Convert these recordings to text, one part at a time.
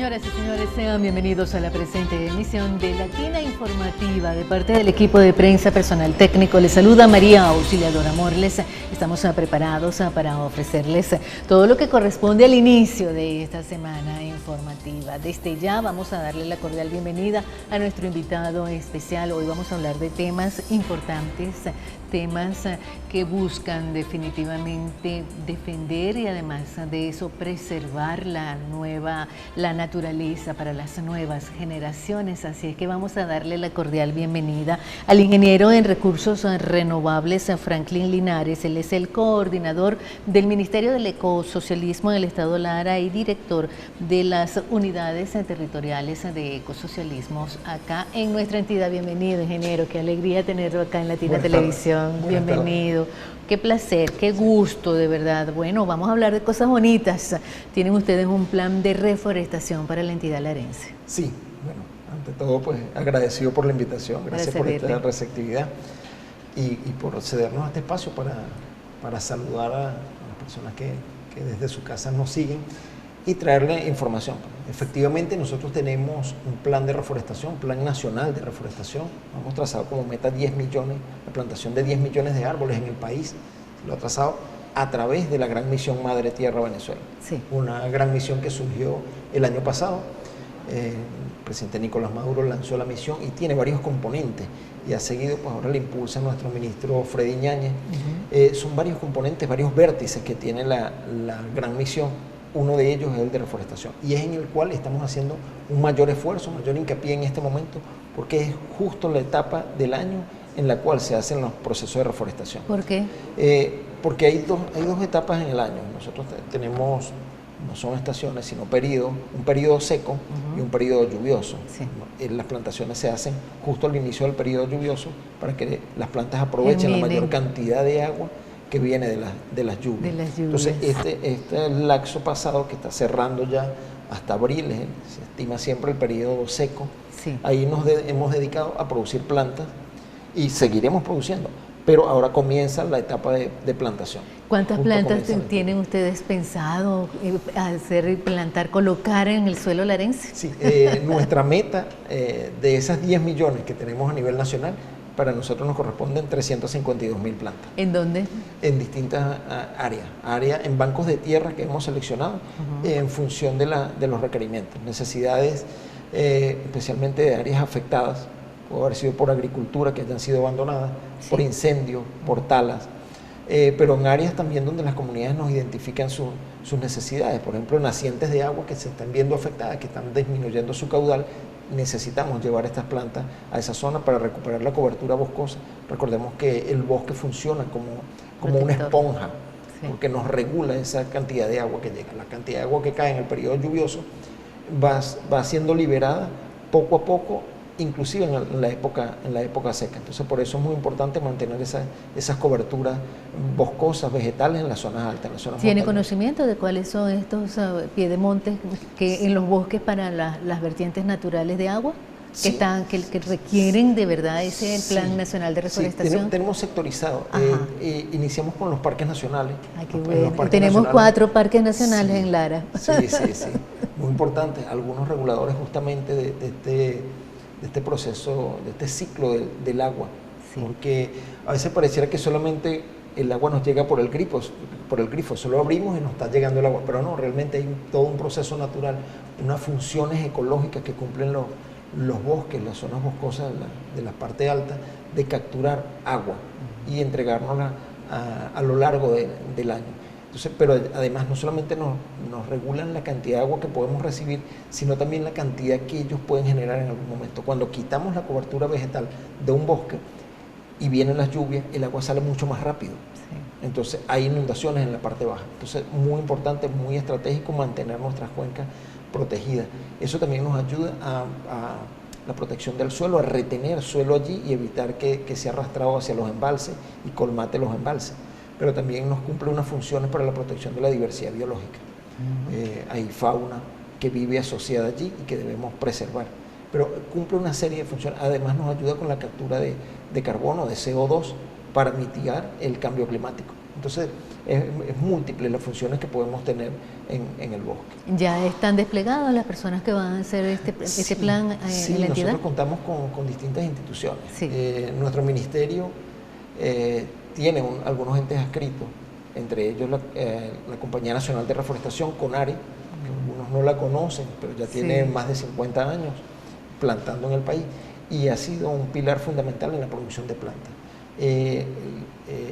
Señoras y señores, sean bienvenidos a la presente emisión de Latina Informativa. De parte del equipo de prensa, personal técnico, les saluda María Auxiliadora Morles. Estamos preparados para ofrecerles todo lo que corresponde al inicio de esta semana informativa. Desde ya vamos a darle la cordial bienvenida a nuestro invitado especial. Hoy vamos a hablar de temas importantes, temas que buscan definitivamente defender y además de eso preservar la naturaleza para las nuevas generaciones. Así es que vamos a darle la cordial bienvenida al ingeniero en recursos renovables Franklin Linares. Él es el coordinador del Ministerio del Ecosocialismo del Estado Lara y director de las unidades territoriales de ecosocialismos acá en nuestra entidad. Bienvenido, ingeniero, qué alegría tenerlo acá en Latina Televisión. Bienvenido. Qué placer, qué gusto, de verdad. Bueno, vamos a hablar de cosas bonitas. Tienen ustedes un plan de reforestación para la entidad larense. Sí, bueno, ante todo, pues agradecido por la invitación, gracias por esta receptividad y por cedernos a este espacio para saludar a las personas que desde su casa nos siguen y traerle información. Efectivamente, nosotros tenemos un plan de reforestación, un plan nacional de reforestación. Hemos trazado como meta 10 millones, la plantación de 10 millones de árboles en el país. Lo ha trazado a través de la gran misión Madre Tierra Venezuela. Sí. Una gran misión que surgió el año pasado. El presidente Nicolás Maduro lanzó la misión y tiene varios componentes y ha seguido, pues ahora le impulsa nuestro ministro Freddy Ñáñez. Son varios componentes, varios vértices que tiene la gran misión. Uno de ellos es el de reforestación y es en el cual estamos haciendo un mayor esfuerzo, mayor hincapié en este momento, porque es justo la etapa del año en la cual se hacen los procesos de reforestación. ¿Por qué? Porque hay dos etapas en el año. Nosotros tenemos, no son estaciones, sino un periodo seco y un periodo lluvioso. Sí. Las plantaciones se hacen justo al inicio del periodo lluvioso para que las plantas aprovechen la mayor cantidad de agua que viene de las lluvias. Entonces, este lapso pasado que está cerrando ya hasta abril, se estima siempre el periodo seco, sí. Ahí nos hemos dedicado a producir plantas y seguiremos produciendo, pero ahora comienza la etapa de plantación. ¿Cuántas plantas tienen ustedes pensado colocar en el suelo larense? Sí, nuestra meta de esas 10 millones que tenemos a nivel nacional, para nosotros nos corresponden 352.000 plantas. ¿En dónde? En distintas áreas, en bancos de tierra que hemos seleccionado en función de los requerimientos, necesidades especialmente de áreas afectadas, puede haber sido por agricultura que hayan sido abandonadas, sí. Por incendios, por talas, pero en áreas también donde las comunidades nos identifican sus necesidades, por ejemplo, nacientes de agua que se están viendo afectadas, que están disminuyendo su caudal. Necesitamos llevar estas plantas a esa zona para recuperar la cobertura boscosa. Recordemos que el bosque funciona como una esponja, sí. Porque nos regula esa cantidad de agua que llega. La cantidad de agua que cae en el periodo lluvioso va siendo liberada poco a poco, inclusive en la época seca. Entonces, por eso es muy importante mantener esas coberturas boscosas, vegetales en las zonas altas. ¿Tiene conocimiento de cuáles son estos piedemontes que en los bosques para las vertientes naturales de agua? Sí. Que requieren de verdad ese Plan Nacional de Reforestación. Sí, tenemos sectorizado. Iniciamos con los parques nacionales. Ay, qué bueno. Tenemos 4 parques nacionales en Lara. Sí. Muy importante. Algunos reguladores justamente de este proceso, de este ciclo del agua, sí. Porque a veces pareciera que solamente el agua nos llega por el grifo, solo abrimos y nos está llegando el agua, pero no, realmente hay todo un proceso natural, unas funciones ecológicas que cumplen los bosques, las zonas boscosas de la parte alta, de capturar agua y entregárnosla a lo largo del año. Entonces, pero además no solamente nos regulan la cantidad de agua que podemos recibir, sino también la cantidad que ellos pueden generar en algún momento. Cuando quitamos la cobertura vegetal de un bosque y vienen las lluvias, el agua sale mucho más rápido. Sí. Entonces hay inundaciones en la parte baja. Entonces, muy importante, muy estratégico mantener nuestras cuencas protegidas. Eso también nos ayuda a la protección del suelo, a retener suelo allí y evitar que sea arrastrado hacia los embalses y colmate los embalses. Pero también nos cumple unas funciones para la protección de la diversidad biológica. Hay fauna que vive asociada allí y que debemos preservar. Pero cumple una serie de funciones. Además nos ayuda con la captura de carbono, de CO2, para mitigar el cambio climático. Entonces, es múltiple las funciones que podemos tener en el bosque. ¿Ya están desplegadas las personas que van a hacer este plan en la entidad? Nosotros contamos con distintas instituciones. Sí. Nuestro ministerio tiene algunos entes adscritos, entre ellos la Compañía Nacional de Reforestación, CONARE, que algunos no la conocen, pero ya tiene más de 50 años plantando en el país y ha sido un pilar fundamental en la producción de plantas.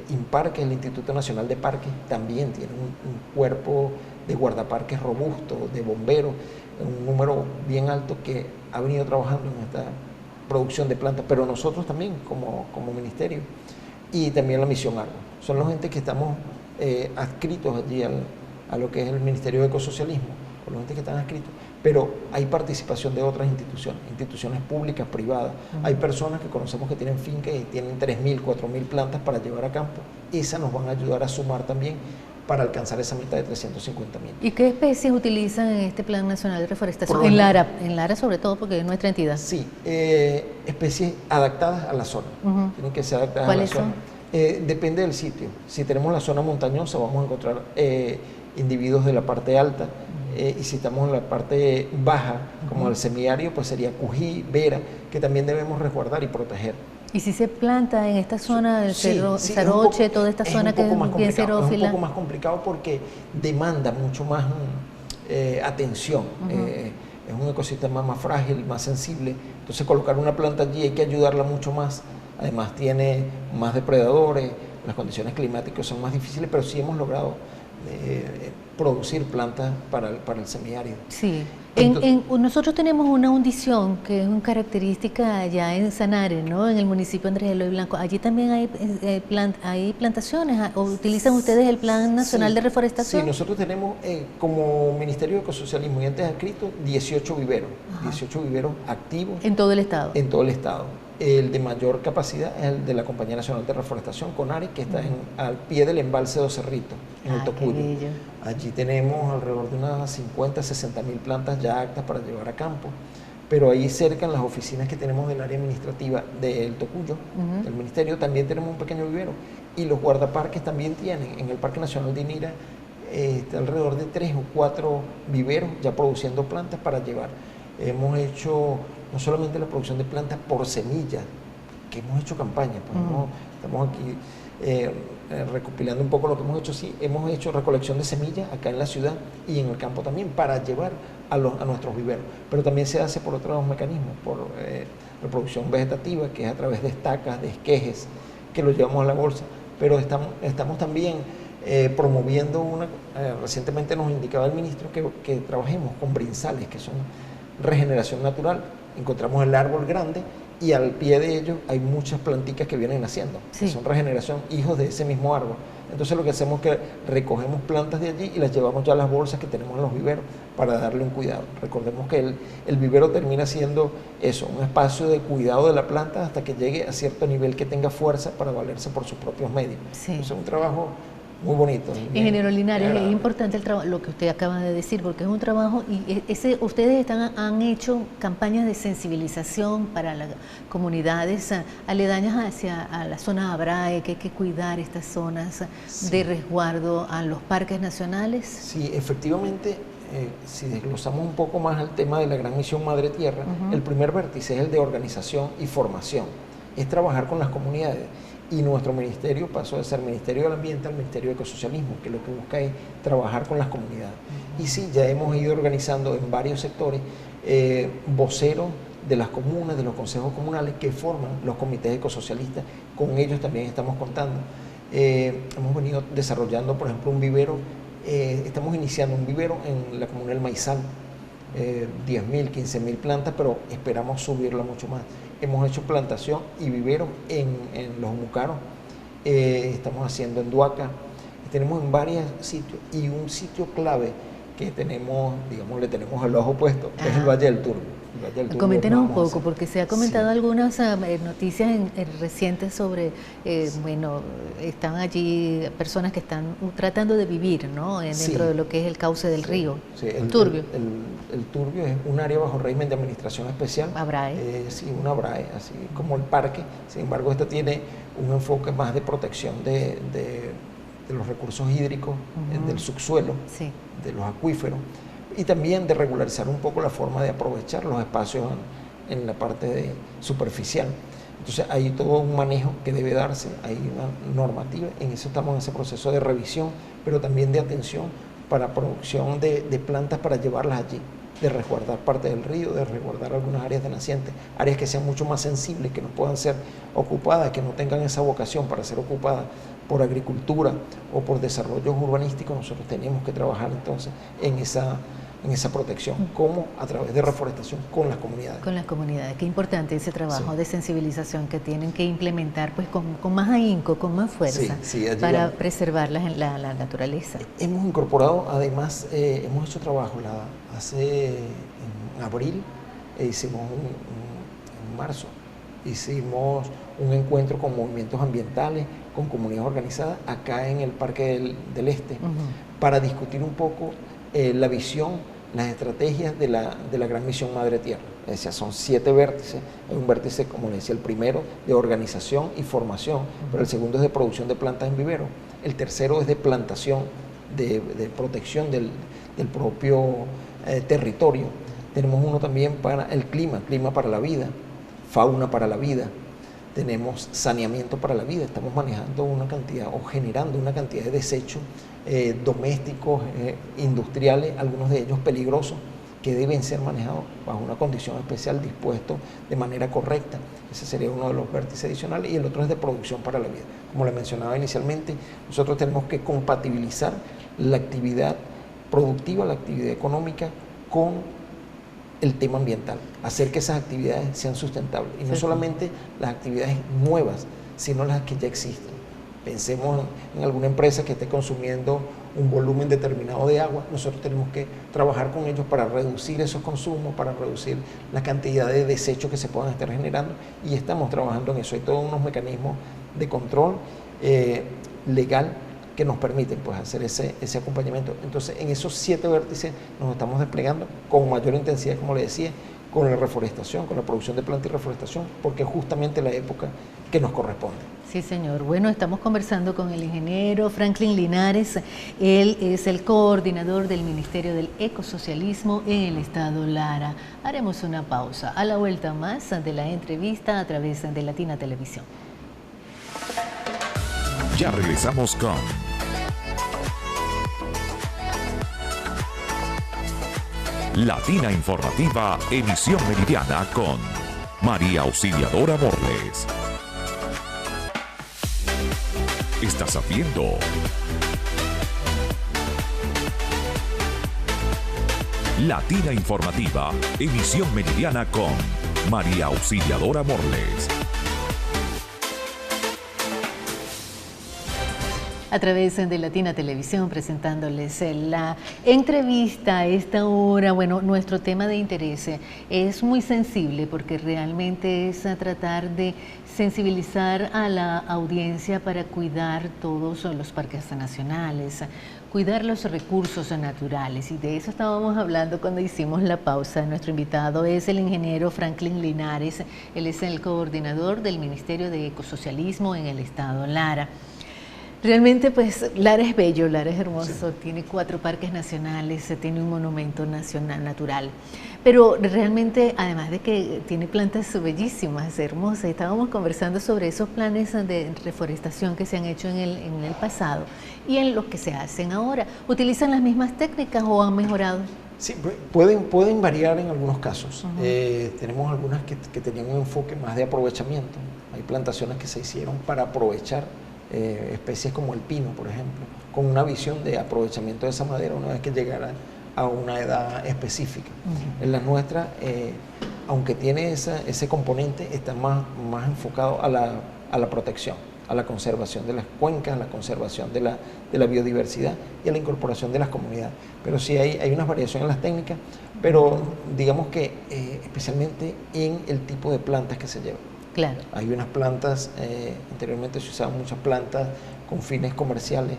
INPAR, que es el Instituto Nacional de Parques, también tiene un cuerpo de guardaparques robusto, de bomberos, un número bien alto que ha venido trabajando en esta producción de plantas, pero nosotros también como ministerio, y también la Misión Agua. Son los entes que estamos adscritos allí a lo que es el Ministerio de Ecosocialismo, con los entes que están adscritos, pero hay participación de otras instituciones públicas, privadas. Hay personas que conocemos que tienen fincas y tienen 3.000, 4.000 plantas para llevar a campo. Esas nos van a ayudar a sumar también para alcanzar esa meta de 350.000. ¿Y qué especies utilizan en este Plan Nacional de Reforestación? En Lara sobre todo, porque es nuestra entidad. Sí, especies adaptadas a la zona. Tienen que ser adaptadas a la zona. ¿Cuáles son? Depende del sitio. Si tenemos la zona montañosa, vamos a encontrar individuos de la parte alta. Y si estamos en la parte baja, como el semiárido, pues sería cují, vera, que también debemos resguardar y proteger. ¿Y si se planta en esta zona del Saroche, toda esta zona que es bien xerófila? Es un poco más complicado porque demanda mucho más atención. Es un ecosistema más frágil, más sensible. Entonces colocar una planta allí hay que ayudarla mucho más. Además tiene más depredadores, las condiciones climáticas son más difíciles, pero sí hemos logrado producir plantas para el semiárido. Sí. Nosotros tenemos una hundición que es una característica allá en Sanare, ¿no? En el municipio Andrés Eloy Blanco. Allí también hay plantaciones. ¿O utilizan ustedes el Plan Nacional de Reforestación? Sí, nosotros tenemos como Ministerio de Ecosocialismo y entes adscritos 18 viveros. 18 viveros activos. ¿En todo el estado? En todo el estado. El de mayor capacidad es el de la Compañía Nacional de Reforestación, CONARE, que está al pie del embalse de Cerritos, en el Tocuyo. Allí tenemos alrededor de unas 50, 60.000 plantas ya aptas para llevar a campo, pero ahí cerca, en las oficinas que tenemos del área administrativa del Tocuyo, del Ministerio, también tenemos un pequeño vivero. Y los guardaparques también tienen, en el Parque Nacional de Inira, alrededor de 3 o 4 viveros ya produciendo plantas para llevar. Hemos hecho no solamente la producción de plantas por semillas, que hemos hecho campañas, pues estamos aquí recopilando un poco lo que hemos hecho. Sí, hemos hecho recolección de semillas acá en la ciudad y en el campo también para llevar a nuestros viveros, pero también se hace por otros mecanismos, por reproducción vegetativa, que es a través de estacas, de esquejes, que lo llevamos a la bolsa, pero estamos también promoviendo recientemente nos indicaba el ministro que trabajemos con brinzales, que son regeneración natural. Encontramos el árbol grande y al pie de ellos hay muchas plantitas que vienen naciendo, que son regeneración, hijos de ese mismo árbol. Entonces lo que hacemos es que recogemos plantas de allí y las llevamos ya a las bolsas que tenemos en los viveros para darle un cuidado. Recordemos que el vivero termina siendo eso, un espacio de cuidado de la planta hasta que llegue a cierto nivel que tenga fuerza para valerse por sus propios medios. Entonces es un trabajo muy bonito. Ingeniero Linares, es importante el trabajo, lo que usted acaba de decir, porque es un trabajo y ustedes han hecho campañas de sensibilización para las comunidades aledañas a la zona Abrae, que hay que cuidar estas zonas de resguardo a los parques nacionales. Sí, efectivamente, si desglosamos un poco más el tema de la Gran Misión Madre Tierra, el primer vértice es el de organización y formación, es trabajar con las comunidades. Y nuestro ministerio pasó de ser Ministerio del Ambiente al Ministerio de Ecosocialismo, que lo que busca es trabajar con las comunidades. Y sí, ya hemos ido organizando en varios sectores voceros de las comunas, de los consejos comunales que forman los comités ecosocialistas. Con ellos también estamos contando. Hemos venido desarrollando, por ejemplo, un vivero. Estamos iniciando un vivero en la comuna del Maizal, 10.000, 15.000 plantas, pero esperamos subirla mucho más. Hemos hecho plantación y vivero en los Mucaros, estamos haciendo en Duaca, tenemos en varios sitios, y un sitio clave que tenemos, digamos, le tenemos el ojo puesto, es el Valle del Turbio. Coméntenos un poco, porque se ha comentado algunas noticias recientes sobre, están allí personas que están tratando de vivir, ¿no? Dentro de lo que es el cauce del río. Sí, el Turbio. El Turbio es un área bajo régimen de administración especial. Abrae. Sí, una Abrae, así como el parque. Sin embargo, esta tiene un enfoque más de protección de de los recursos hídricos, del subsuelo, sí, de los acuíferos, y también de regularizar un poco la forma de aprovechar los espacios en la parte superficial. Entonces hay todo un manejo que debe darse, hay una normativa, en eso estamos en ese proceso de revisión, pero también de atención para producción de plantas para llevarlas allí, de resguardar parte del río, de resguardar algunas áreas de naciente, áreas que sean mucho más sensibles, que no puedan ser ocupadas, que no tengan esa vocación para ser ocupadas por agricultura o por desarrollos urbanísticos. Nosotros tenemos que trabajar entonces en esa protección, como a través de reforestación con las comunidades. Con las comunidades, qué importante ese trabajo Sí. de sensibilización que tienen que implementar pues con más ahínco, con más fuerza, Sí, para preservar la naturaleza. Hemos incorporado, además, hemos hecho trabajo hace en abril, hicimos en marzo, hicimos un encuentro con movimientos ambientales, con comunidades organizadas, acá en el Parque del Este, para discutir un poco la visión, las estrategias de la Gran Misión Madre Tierra. Es decir, son 7 vértices. Hay un vértice, como les decía, el primero de organización y formación, pero el segundo es de producción de plantas en vivero. El tercero es de plantación, de protección del propio territorio. Tenemos uno también para el clima para la vida, fauna para la vida. Tenemos saneamiento para la vida. Estamos manejando una cantidad o generando una cantidad de desechos domésticos, industriales, algunos de ellos peligrosos, que deben ser manejados bajo una condición especial, dispuestos de manera correcta. Ese sería uno de los vértices adicionales, y el otro es de producción para la vida. Como le mencionaba inicialmente, nosotros tenemos que compatibilizar la actividad productiva, la actividad económica, con el tema ambiental, hacer que esas actividades sean sustentables, y no solamente las actividades nuevas, sino las que ya existen. Pensemos en alguna empresa que esté consumiendo un volumen determinado de agua. Nosotros tenemos que trabajar con ellos para reducir esos consumos, para reducir la cantidad de desechos que se puedan estar generando, y estamos trabajando en eso. Hay todos unos mecanismos de control legal que nos permiten pues hacer ese acompañamiento. Entonces, en esos 7 vértices nos estamos desplegando con mayor intensidad, como le decía, con la reforestación, con la producción de plantas y reforestación, porque es justamente la época que nos corresponde. Sí, señor. Bueno, estamos conversando con el ingeniero Franklin Linares. Él es el coordinador del Ministerio del Ecosocialismo en el Estado Lara. Haremos una pausa. A la vuelta más de la entrevista a través de Latina Televisión. Ya regresamos con Latina Informativa, emisión meridiana, con María Auxiliadora Morles. Estás viendo Latina Informativa, emisión meridiana, con María Auxiliadora Morles. A través de Latina Televisión, presentándoles la entrevista a esta hora. Bueno, nuestro tema de interés es muy sensible, porque realmente es a tratar de sensibilizar a la audiencia para cuidar todos los parques nacionales, cuidar los recursos naturales, y de eso estábamos hablando cuando hicimos la pausa. Nuestro invitado es el ingeniero Franklin Linares. Él es el coordinador del Ministerio de Ecosocialismo en el Estado Lara. Realmente, pues, Lara es bello, Lara es hermoso, sí. Tiene 4 parques nacionales, tiene un monumento nacional natural, pero realmente, además de que tiene plantas bellísimas, hermosas, estábamos conversando sobre esos planes de reforestación que se han hecho en el pasado y en los que se hacen ahora. ¿Utilizan las mismas técnicas o han mejorado? Sí, pueden variar en algunos casos. Tenemos algunas que tenían un enfoque más de aprovechamiento. Hay plantaciones que se hicieron para aprovechar especies como el pino, por ejemplo, con una visión de aprovechamiento de esa madera una vez que llegara a una edad específica. En la nuestra, aunque tiene ese componente, está más enfocado a la protección, a la conservación de las cuencas, a la conservación de la biodiversidad y a la incorporación de las comunidades. Pero sí hay unas variaciones en las técnicas, pero digamos que especialmente en el tipo de plantas que se llevan. Claro. Hay unas plantas, anteriormente se usaban muchas plantas con fines comerciales,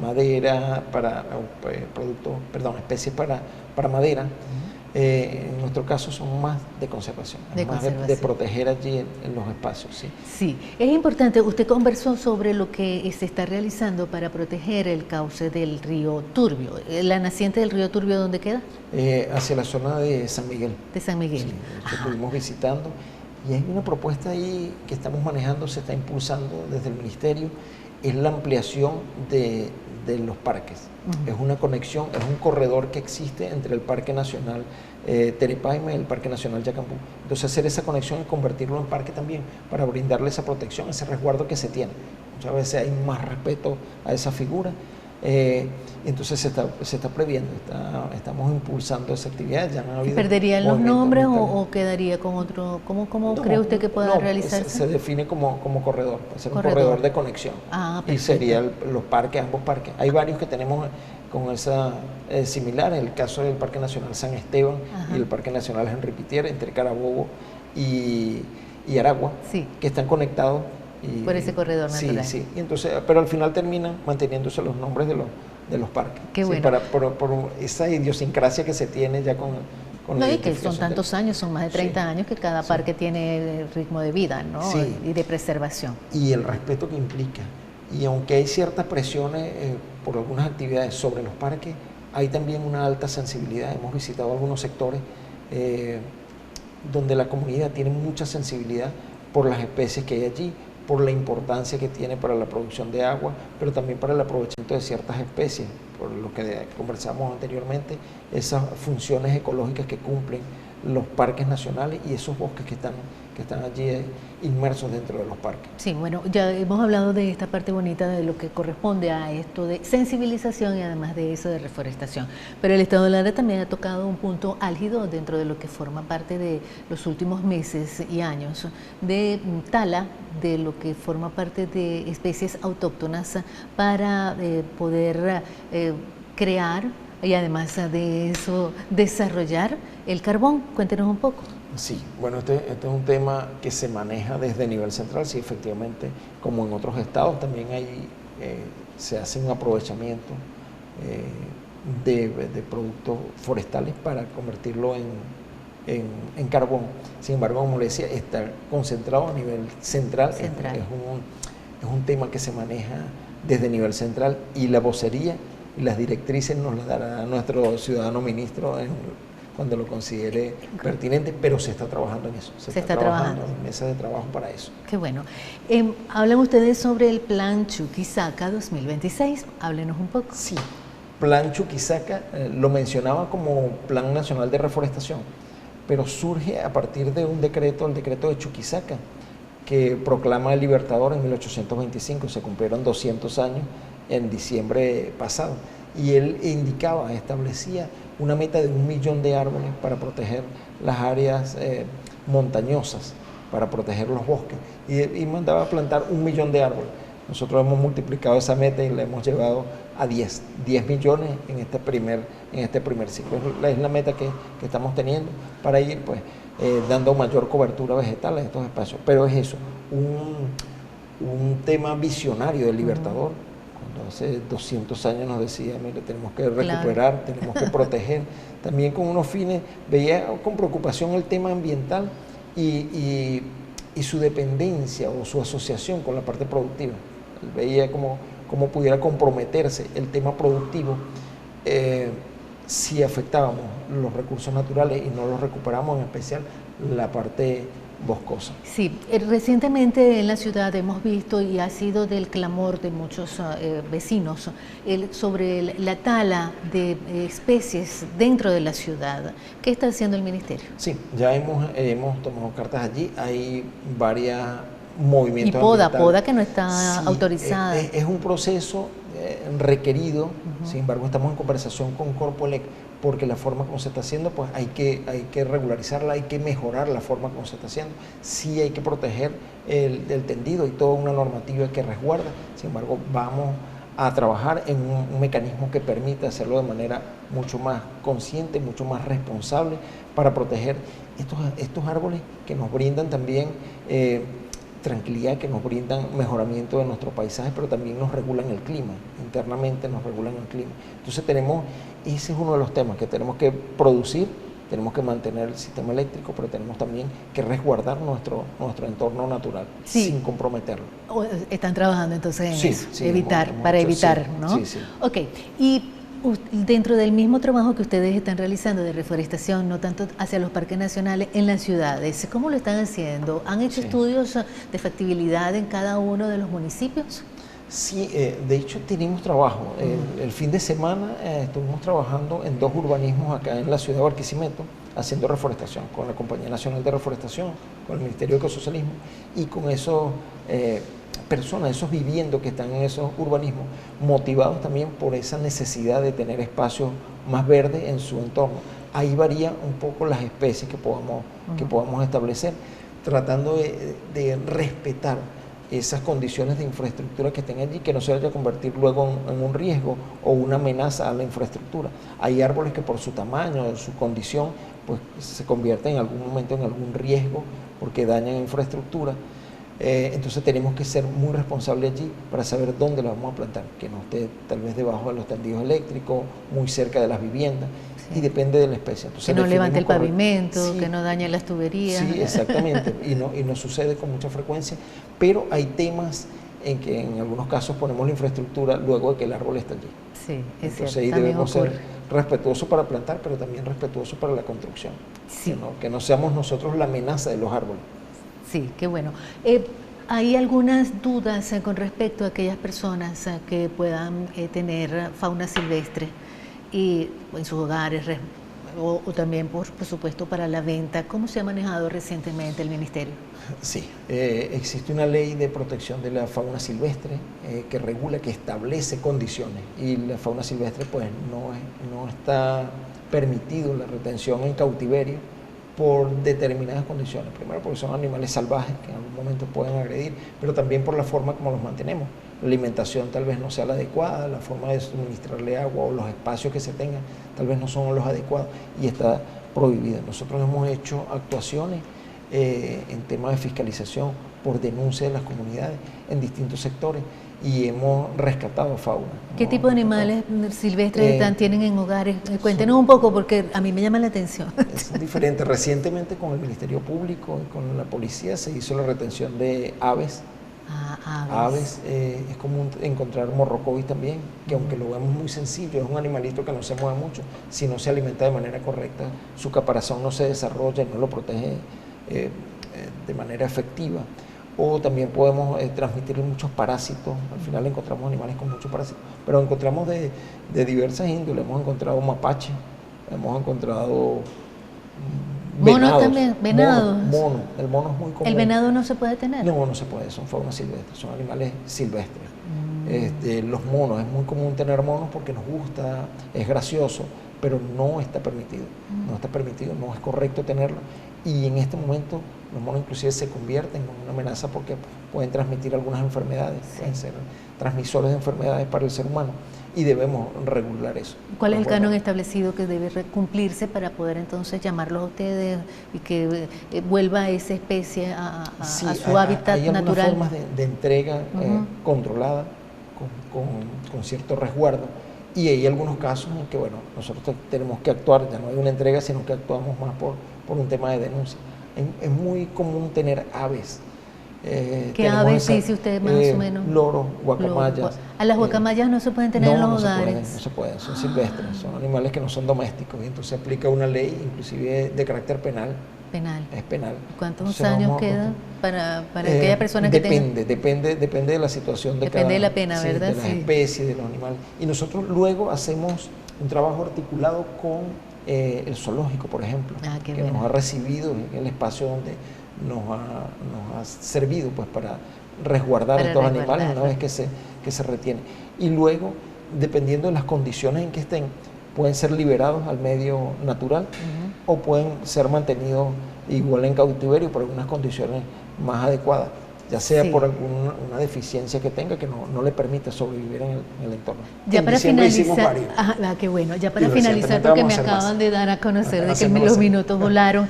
madera para especies para madera, En nuestro caso son más de conservación, de proteger allí en los espacios. Sí. Sí, es importante, usted conversó sobre lo que se está realizando para proteger el cauce del río Turbio. ¿La naciente del río Turbio dónde queda? Hacia la zona de San Miguel. De San Miguel. Sí, que estuvimos visitando. Y hay una propuesta ahí que estamos manejando, se está impulsando desde el Ministerio, es la ampliación de los parques. Es una conexión, es un corredor que existe entre el Parque Nacional Terepaime y el Parque Nacional Yacambú. Entonces hacer esa conexión y convertirlo en parque también para brindarle esa protección, ese resguardo que se tiene. Muchas veces hay más respeto a esa figura. Entonces se está previendo, estamos impulsando esa actividad. Ya no ha habido ¿Perderían los nombres o quedaría con otro? ¿Cómo cree usted que pueda realizarse? Se define como corredor, puede ser un corredor de conexión. Y serían los parques, ambos parques. Hay varios que tenemos con esa similar, el caso del Parque Nacional San Esteban y el Parque Nacional Henry Pittier, entre Carabobo y Aragua, que están conectados. Por ese corredor natural. Sí. Y entonces, pero al final terminan manteniéndose los nombres de los parques. Qué bueno. Por esa idiosincrasia que se tiene ya con la y que son tantos años, son más de 30 años que cada parque tiene ritmo de vida, ¿no? Y de preservación. Y el respeto que implica. Y aunque hay ciertas presiones por algunas actividades sobre los parques, hay también una alta sensibilidad. Hemos visitado algunos sectores donde la comunidad tiene mucha sensibilidad por las especies que hay allí, por la importancia que tiene para la producción de agua, pero también para el aprovechamiento de ciertas especies, por lo que conversamos anteriormente, esas funciones ecológicas que cumplen los parques nacionales y esos bosques que están allí inmersos dentro de los parques. Sí, bueno, ya hemos hablado de esta parte bonita de lo que corresponde a esto de sensibilización y además de eso de reforestación, pero el Estado Lara también ha tocado un punto álgido dentro de lo que forma parte de los últimos meses y años de tala de lo que forma parte de especies autóctonas para poder crear y además de eso desarrollar el carbón. Cuéntenos un poco. Sí, bueno, este es un tema que se maneja desde nivel central, sí, efectivamente, como en otros estados también se hace un aprovechamiento de productos forestales para convertirlo en carbón. Sin embargo, como le decía, está concentrado a nivel central. Es un tema que se maneja desde nivel central y la vocería y las directrices nos las dará nuestro ciudadano ministro cuando lo considere pertinente, pero se está trabajando en eso. Se está trabajando en mesas de trabajo para eso. Qué bueno. Hablan ustedes sobre el Plan Chuquisaca 2026. Háblenos un poco. Sí, Plan Chuquisaca lo mencionaba como Plan Nacional de Reforestación, pero surge a partir de un decreto, el decreto de Chuquisaca, que proclama el Libertador en 1825. Se cumplieron 200 años en diciembre pasado. Y él establecía una meta de 1 millón de árboles para proteger las áreas montañosas, para proteger los bosques. Y mandaba a plantar 1 millón de árboles. Nosotros hemos multiplicado esa meta y la hemos llevado a 10 millones en este primer ciclo. Es la meta que estamos teniendo para ir dando mayor cobertura vegetal en estos espacios. Pero es eso, un tema visionario del Libertador. Cuando hace 200 años nos decía, mire, tenemos que recuperar, tenemos que proteger. También con unos fines, veía con preocupación el tema ambiental y su dependencia o su asociación con la parte productiva. Veía cómo pudiera comprometerse el tema productivo si afectábamos los recursos naturales y no los recuperamos, en especial la parte boscosa. Sí, recientemente en la ciudad hemos visto y ha sido del clamor de muchos vecinos sobre la tala de especies dentro de la ciudad. ¿Qué está haciendo el ministerio? Sí, ya hemos tomado cartas allí, hay varios movimientos. Y poda que no está autorizada. Es un proceso requerido, sin embargo estamos en conversación con Corpoelec, porque la forma como se está haciendo, pues hay que regularizarla, hay que mejorar la forma como se está haciendo. Sí hay que proteger el tendido y toda una normativa que resguarda. Sin embargo, vamos a trabajar en un mecanismo que permita hacerlo de manera mucho más consciente, mucho más responsable, para proteger estos árboles que nos brindan también tranquilidad, que nos brindan mejoramiento de nuestro paisaje, pero también nos regulan el clima, internamente nos regulan el clima. Entonces ese es uno de los temas que tenemos que producir tenemos que mantener el sistema eléctrico, pero tenemos también que resguardar nuestro entorno natural, sin comprometerlo. Están trabajando entonces en eso, para evitar, ¿no? Sí, sí. Ok, y dentro del mismo trabajo que ustedes están realizando de reforestación, no tanto hacia los parques nacionales, en las ciudades, ¿cómo lo están haciendo? ¿Han hecho estudios de factibilidad en cada uno de los municipios? Sí, de hecho tenemos trabajo. El fin de semana estuvimos trabajando en 2 urbanismos acá en la ciudad de Barquisimeto, haciendo reforestación con la Compañía Nacional de Reforestación, con el Ministerio de Ecosocialismo y con esos personas, esos viviendos que están en esos urbanismos, motivados también por esa necesidad de tener espacios más verdes en su entorno. Ahí varía un poco las especies que podamos establecer, tratando de respetar esas condiciones de infraestructura que estén allí, que no se vaya a convertir luego en un riesgo o una amenaza a la infraestructura. Hay árboles que por su tamaño, su condición, pues se convierten en algún momento en algún riesgo porque dañan infraestructura. Entonces tenemos que ser muy responsables allí para saber dónde la vamos a plantar, que no esté tal vez debajo de los tendidos eléctricos, muy cerca de las viviendas, y depende de la especie. Entonces, que no levante el pavimento, que no dañe las tuberías. Sí, exactamente, y no sucede con mucha frecuencia, pero hay temas en que en algunos casos ponemos la infraestructura luego de que el árbol está allí. Sí, es Entonces cierto, ahí debemos ser respetuosos para plantar, pero también respetuosos para la construcción. Sí. Que no seamos nosotros la amenaza de los árboles. Sí, qué bueno. ¿Hay algunas dudas con respecto a aquellas personas que puedan tener fauna silvestre y en sus hogares o también, por supuesto, para la venta? ¿Cómo se ha manejado recientemente el Ministerio? Sí, existe una ley de protección de la fauna silvestre que regula, que establece condiciones, y la fauna silvestre pues no está permitido la retención en cautiverio por determinadas condiciones. Primero porque son animales salvajes que en algún momento pueden agredir, pero también por la forma como los mantenemos. La alimentación tal vez no sea la adecuada, la forma de suministrarle agua o los espacios que se tengan tal vez no son los adecuados y está prohibida. Nosotros hemos hecho actuaciones en temas de fiscalización por denuncia de las comunidades en distintos sectores y hemos rescatado fauna. ¿Qué tipo de animales silvestres tienen en hogares? Cuéntenos un poco porque a mí me llama la atención. Es diferente. Recientemente con el Ministerio Público y con la policía se hizo la retención de aves. Aves. Es común encontrar morrocovis también, que aunque lo vemos muy sencillo, es un animalito que no se mueve mucho, si no se alimenta de manera correcta, su caparazón no se desarrolla y no lo protege de manera efectiva. O también podemos transmitirle muchos parásitos. Al final encontramos animales con muchos parásitos, pero encontramos de diversas índoles. Hemos encontrado mapache, hemos encontrado venados. ¿Monos también? ¿Venados? Mono. El mono es muy común. ¿El venado no se puede tener? No, no se puede, son fauna silvestre, son animales silvestres. Los monos, es muy común tener monos porque nos gusta, es gracioso, pero no está permitido. No está permitido, no es correcto tenerlo. Y en este momento los monos inclusive se convierten en una amenaza porque pueden transmitir algunas enfermedades, pueden ser transmisores de enfermedades para el ser humano y debemos regular eso. ¿Cuál es el canon establecido que debe cumplirse para poder entonces llamarlos a ustedes y que vuelva esa especie a su hábitat natural? Hay algunas formas de entrega controlada con cierto resguardo. Y hay algunos casos en que, bueno, nosotros tenemos que actuar, ya no hay una entrega, sino que actuamos más por un tema de denuncia. Es muy común tener aves. ¿Qué aves dice usted más o menos? Loros, guacamayas. ¿A las guacamayas no se pueden tener en los hogares? No se pueden, son silvestres, son animales que no son domésticos. Y entonces se aplica una ley, inclusive de carácter penal. Penal. Es penal. ¿Cuántos años quedan para aquella persona que tenga? Depende de la situación de Depende de la pena, ¿verdad? De las especies, de los animales. Y nosotros luego hacemos un trabajo articulado con el zoológico, por ejemplo, que bueno, nos ha recibido en el espacio donde nos ha servido pues para resguardar estos animales una vez que se retienen. Y luego, dependiendo de las condiciones en que estén, pueden ser liberados al medio natural o pueden ser mantenidos igual en cautiverio por algunas condiciones más adecuadas, ya sea por alguna deficiencia que tenga que no le permita sobrevivir en el entorno. Ya para finalizar, qué bueno, ya para finalizar, porque me acaban de dar a conocer de que los minutos volaron,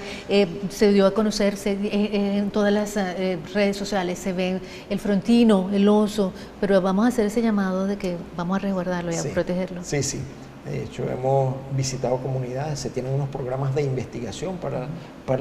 se dio a conocer en todas las redes sociales, se ven el frontino, el oso, pero vamos a hacer ese llamado de que vamos a resguardarlo y a protegerlo. Sí. De hecho, hemos visitado comunidades, se tienen unos programas de investigación para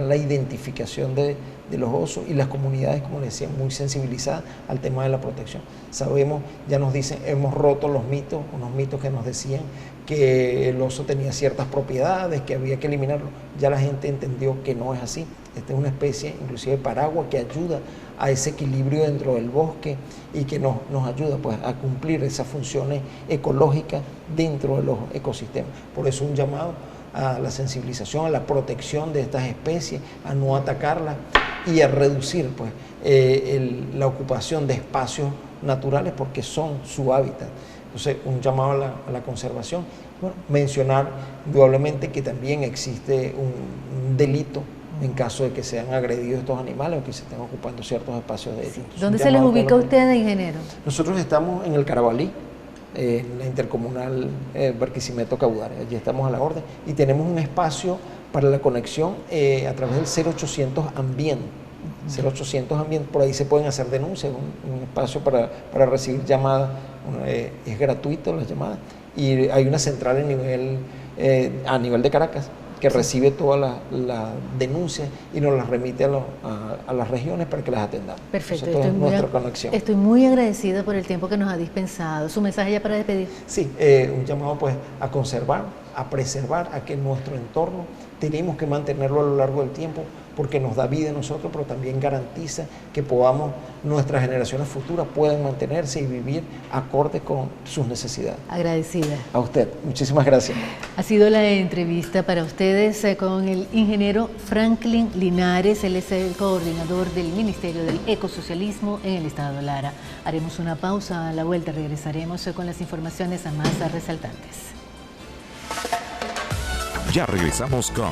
la identificación de los osos, y las comunidades, como les decía, muy sensibilizadas al tema de la protección. Sabemos, ya nos dicen, hemos roto los mitos, unos mitos que nos decían que el oso tenía ciertas propiedades, que había que eliminarlo. Ya la gente entendió que no es así. Esta es una especie, inclusive paraguas, que ayuda a ese equilibrio dentro del bosque y que nos ayuda pues, a cumplir esas funciones ecológicas dentro de los ecosistemas. Por eso un llamado a la sensibilización, a la protección de estas especies, a no atacarlas y a reducir pues, la ocupación de espacios naturales porque son su hábitat. Entonces, un llamado a la conservación. Bueno, mencionar indudablemente que también existe un delito en caso de que sean agredidos estos animales o que se estén ocupando ciertos espacios de ellos. ¿Dónde se les ubica a ustedes, ingeniero? Nosotros estamos en el Carabalí, en la intercomunal Barquisimeto-Caudare. Allí estamos a la orden y tenemos un espacio para la conexión a través del 0800 Ambiente. 0800 Ambiente, por ahí se pueden hacer denuncias, un espacio para recibir llamadas, es gratuito las llamadas, y hay una central a nivel de Caracas que recibe todas las denuncias y nos las remite a las regiones para que las atendamos. Perfecto, estoy muy agradecida por el tiempo que nos ha dispensado. ¿Su mensaje ya para despedir? Sí, un llamado pues a conservar, a preservar, a que nuestro entorno tenemos que mantenerlo a lo largo del tiempo porque nos da vida a nosotros, pero también garantiza que nuestras generaciones futuras puedan mantenerse y vivir acorde con sus necesidades. Agradecida. A usted, muchísimas gracias. Ha sido la entrevista para ustedes con el ingeniero Franklin Linares. Él es el coordinador del Ministerio del Ecosocialismo en el Estado Lara. Haremos una pausa, a la vuelta regresaremos con las informaciones más resaltantes. Ya regresamos con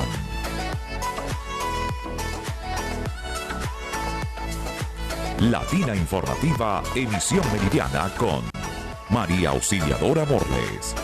Latina Informativa, emisión meridiana con María Auxiliadora Morles.